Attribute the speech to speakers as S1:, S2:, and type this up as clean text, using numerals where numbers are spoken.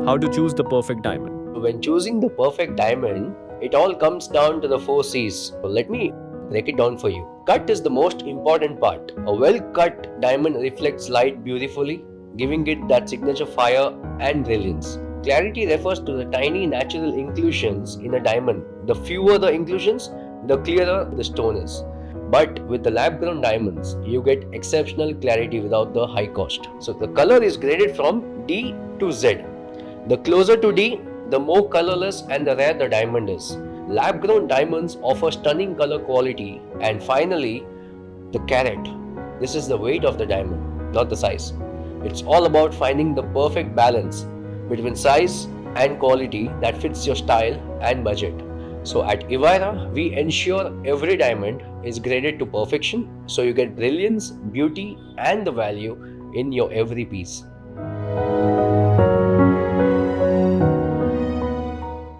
S1: How to choose the perfect diamond.
S2: When choosing the perfect diamond, it all comes down to the 4 C's. So let me break it down for you. Cut is the most important part. A well cut diamond reflects light beautifully, giving it that signature fire and brilliance. Clarity refers to the tiny natural inclusions in a diamond. The fewer the inclusions, the clearer the stone is. But with the lab grown diamonds, you get exceptional clarity without the high cost. So the color is graded from D to Z. The closer to D, the more colorless and the rare the diamond is. Lab grown diamonds offer stunning color quality. And finally, the carat. This is the weight of the diamond, not the size. It's all about finding the perfect balance between size and quality that fits your style and budget. So at Evira, we ensure every diamond is graded to perfection so you get brilliance, beauty, and the value in your every piece.